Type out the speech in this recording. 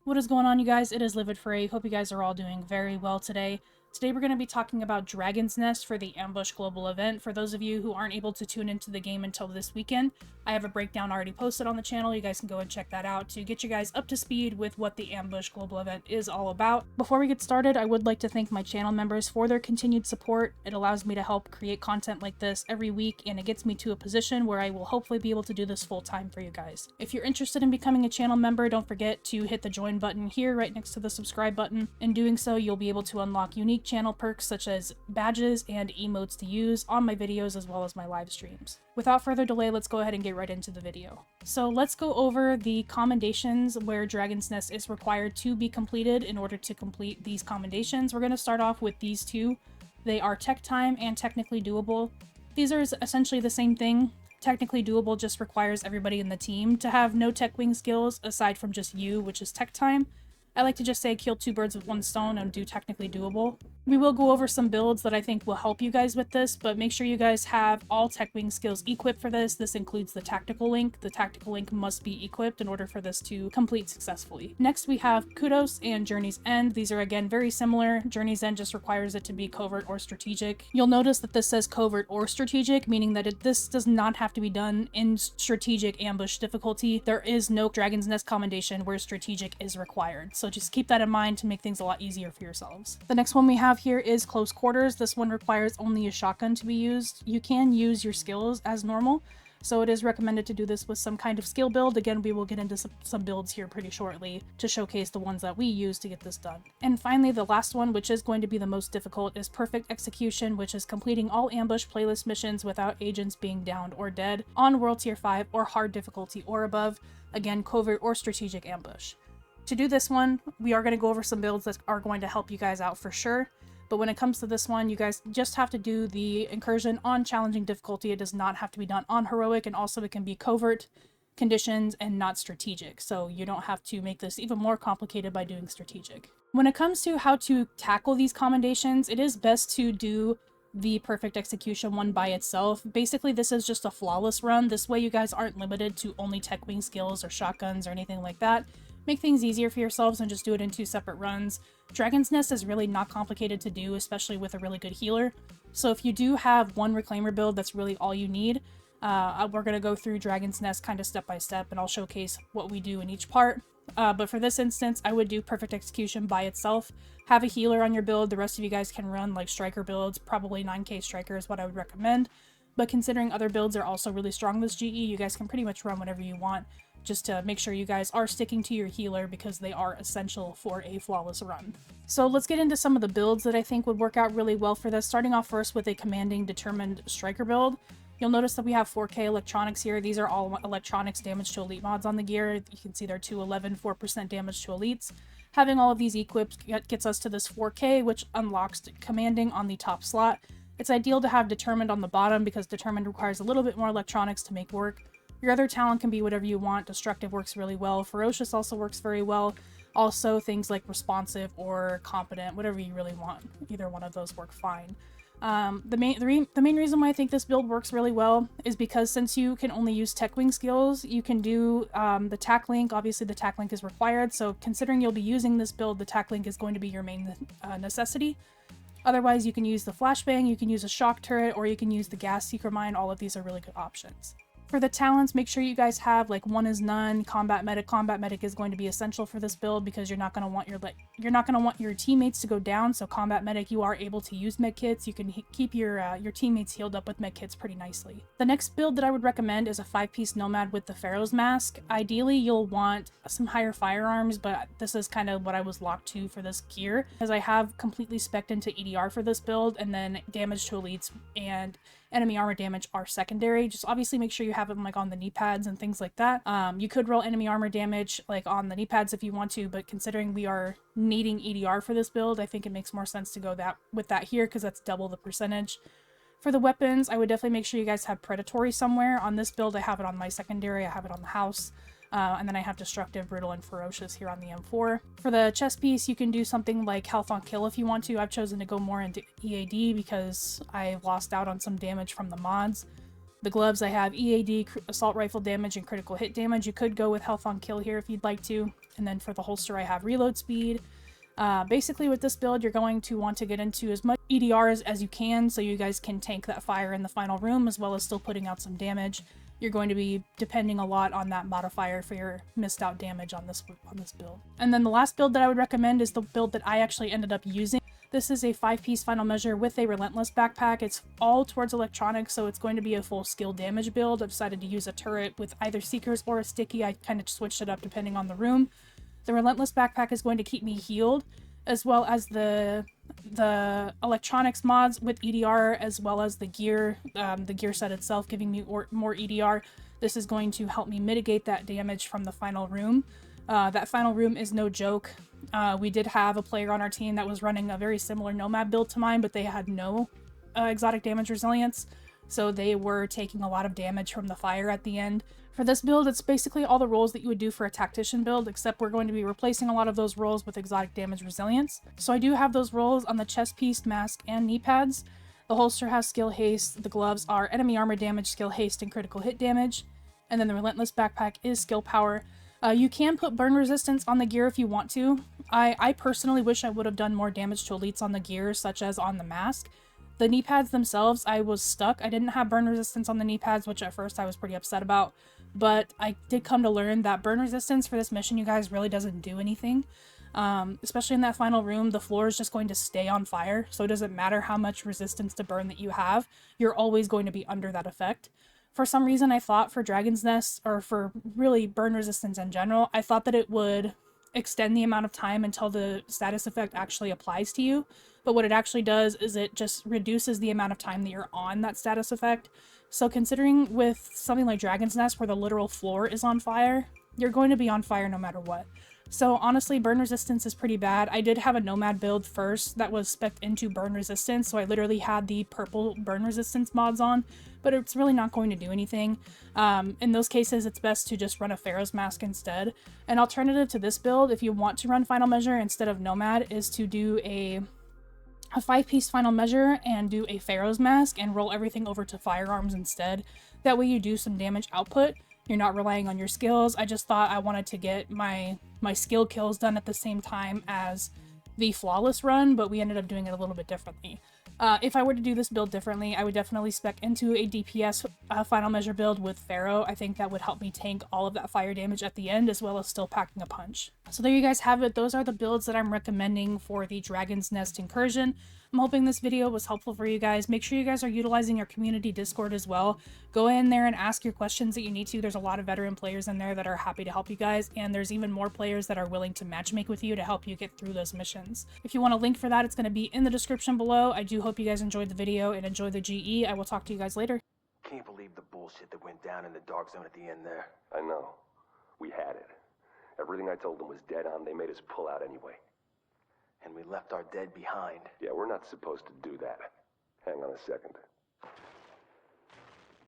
What is going on, you guys? It is Livid Fray. Hope you guys are all doing very well today. Today we're going to be talking about Dragon's Nest for the Ambush Global event. For those of you who aren't able to tune into the game until this weekend, I have a breakdown already posted on the channel. You guys can go and check that out to get you guys up to speed with what the Ambush Global event is all about. Before we get started, I would like to thank my channel members for their continued support. It allows me to help create content like this every week, and it gets me to a position where I will hopefully be able to do this full time for you guys. If you're interested in becoming a channel member, don't forget to hit the join button here right next to the subscribe button. In doing so, you'll be able to unlock unique channel perks such as badges and emotes to use on my videos as well as my live streams. Without further delay, let's go ahead and get right into the video. So let's go over the commendations where Dragon's Nest is required to be completed in order to complete these commendations. We're going to start off with these two. They are Tech Time and Technically Doable. These are essentially the same thing. Technically Doable just requires everybody in the team to have no tech wing skills aside from just you, which is Tech Time. I like to just say kill two birds with one stone and do Technically Doable. We will go over some builds that I think will help you guys with this, but make sure you guys have all tech wing skills equipped for this. This includes the tactical link. The tactical link must be equipped in order for this to complete successfully. Next we have Kudos and Journey's End. These are again very similar. Journey's End just requires it to be covert or strategic. You'll notice that this says covert or strategic, meaning that this does not have to be done in strategic ambush difficulty. There is no Dragon's Nest commendation where strategic is required, so just keep that in mind to make things a lot easier for yourselves. The next one we have here is Close Quarters. This one requires only a shotgun to be used. You can use your skills as normal, so it is recommended to do this with some kind of skill build. Again, we will get into some builds here pretty shortly to showcase the ones that we use to get this done. And finally, the last one, which is going to be the most difficult, is Perfect Execution, which is completing all ambush playlist missions without agents being downed or dead on World Tier 5 or hard difficulty or above. Again, covert or strategic ambush. To do this one, we are going to go over some builds that are going to help you guys out for sure. But when it comes to this one, you guys just have to do the Incursion on challenging difficulty. It does not have to be done on heroic, and also it can be covert conditions and not strategic. So you don't have to make this even more complicated by doing strategic. When it comes to how to tackle these commendations, it is best to do the Perfect Execution one by itself. Basically, this is just a flawless run. This way you guys aren't limited to only tech wing skills or shotguns or anything like that. Make things easier for yourselves and just do it in two separate runs. Dragon's Nest is really not complicated to do, especially with a really good healer. So if you do have one Reclaimer build, that's really all you need. We're going to go through Dragon's Nest kind of step by step, and I'll showcase what we do in each part. But for this instance, I would do Perfect Execution by itself. Have a healer on your build. The rest of you guys can run like striker builds. Probably 9k striker is what I would recommend. But considering other builds are also really strong this GE, you guys can pretty much run whatever you want, just to make sure you guys are sticking to your healer because they are essential for a flawless run. So let's get into some of the builds that I think would work out really well for this, starting off first with a Commanding Determined Striker build. You'll notice that we have 4k electronics here. These are all electronics damage to elite mods on the gear. You can see they're 211, 4% damage to elites. Having all of these equipped gets us to this 4k, which unlocks Commanding on the top slot. It's ideal to have Determined on the bottom because Determined requires a little bit more electronics to make work. Your other talent can be whatever you want. Destructive works really well. Ferocious also works very well. Also, things like Responsive or Competent, whatever you really want. Either one of those work fine. The main reason why I think this build works really well is because since you can only use tech wing skills, you can do the tac link. Obviously, the tac link is required, so considering you'll be using this build, the tac link is going to be your main necessity. Otherwise, you can use the flashbang, you can use a shock turret, or you can use the gas seeker mine. All of these are really good options. For the talents, make sure you guys have like One is None, Combat Medic. Combat Medic is going to be essential for this build because you're not going to want your teammates to go down. So Combat Medic, you are able to use med kits. You can keep your teammates healed up with med kits pretty nicely. The next build that I would recommend is a 5-piece Nomad with the Pharaoh's Mask. Ideally, you'll want some higher firearms, but this is kind of what I was locked to for this gear, as I have completely spec'd into EDR for this build, and then damage to elites and enemy armor damage are secondary. Just obviously make sure you have them like on the knee pads and things like that. You could roll enemy armor damage like on the knee pads if you want to, but considering we are needing EDR for this build, I think it makes more sense to go with that here because that's double the percentage. For the weapons, I would definitely make sure you guys have Predatory somewhere. On this build, I have it on my secondary, I have it on the house. And then I have Destructive, Brutal, and Ferocious here on the M4. For the chest piece, you can do something like Health on Kill if you want to. I've chosen to go more into EAD because I lost out on some damage from the mods. The gloves, I have EAD, assault rifle damage, and critical hit damage. You could go with health on kill here if you'd like to. And then for the holster, I have reload speed. Basically with this build, you're going to want to get into as much EDRs as you can so you guys can tank that fire in the final room as well as still putting out some damage. You're going to be depending a lot on that modifier for your missed out damage on this build. And then the last build that I would recommend is the build that I actually ended up using. This is a 5-piece final measure with a relentless backpack. It's all towards electronics, so it's going to be a full skill damage build. I decided to use a turret with either seekers or a sticky. I kind of switched it up depending on the room. The relentless backpack is going to keep me healed, as well as the electronics mods with EDR, as well as the gear set itself giving me more EDR. This is going to help me mitigate that damage from the final room. That final room is no joke. We did have a player on our team that was running a very similar Nomad build to mine, but they had no exotic damage resilience, so they were taking a lot of damage from the fire at the end. For this build, it's basically all the roles that you would do for a tactician build, except we're going to be replacing a lot of those roles with exotic damage resilience. So I do have those roles on the chest piece, mask, and knee pads. The holster has skill haste, the gloves are enemy armor damage, skill haste, and critical hit damage. And then the relentless backpack is skill power. You can put burn resistance on the gear if you want to. I personally wish I would have done more damage to elites on the gear, such as on the mask. The knee pads themselves, I was stuck. I didn't have burn resistance on the knee pads, which at first I was pretty upset about. But I did come to learn that burn resistance for this mission, you guys, really doesn't do anything. Especially in that final room, the floor is just going to stay on fire. So it doesn't matter how much resistance to burn that you have. You're always going to be under that effect. For some reason, I thought for Dragon's Nest, or for really burn resistance in general, I thought that it would extend the amount of time until the status effect actually applies to you. But what it actually does is it just reduces the amount of time that you're on that status effect. So considering with something like Dragon's Nest where the literal floor is on fire, you're going to be on fire no matter what. So honestly, burn resistance is pretty bad. I did have a Nomad build first that was spec'd into burn resistance, so I literally had the purple burn resistance mods on, but it's really not going to do anything. In those cases, it's best to just run a Pharaoh's Mask instead. An alternative to this build, if you want to run Final Measure instead of Nomad, is to do a 5-piece final measure and do a Pharaoh's Mask and roll everything over to firearms instead. That way you do some damage output. You're not relying on your skills. I just thought I wanted to get my skill kills done at the same time as the flawless run, but we ended up doing it a little bit differently. If I were to do this build differently, I would definitely spec into a DPS final measure build with Pharaoh. I think that would help me tank all of that fire damage at the end, as well as still packing a punch. So there you guys have it. Those are the builds that I'm recommending for the Dragon's Nest Incursion. I'm hoping this video was helpful for you guys. Make sure you guys are utilizing our community Discord as well. Go in there and ask your questions that you need to. There's a lot of veteran players in there that are happy to help you guys, and there's even more players that are willing to matchmake with you to help you get through those missions. If you want a link for that, it's going to be in the description below. I do hope you guys enjoyed the video and enjoy the GE. I will talk to you guys later. Can't believe the bullshit that went down in the dark zone at the end there. I know. We had it. Everything I told them was dead on. They made us pull out anyway. And we left our dead behind. Yeah, we're not supposed to do that. Hang on a second.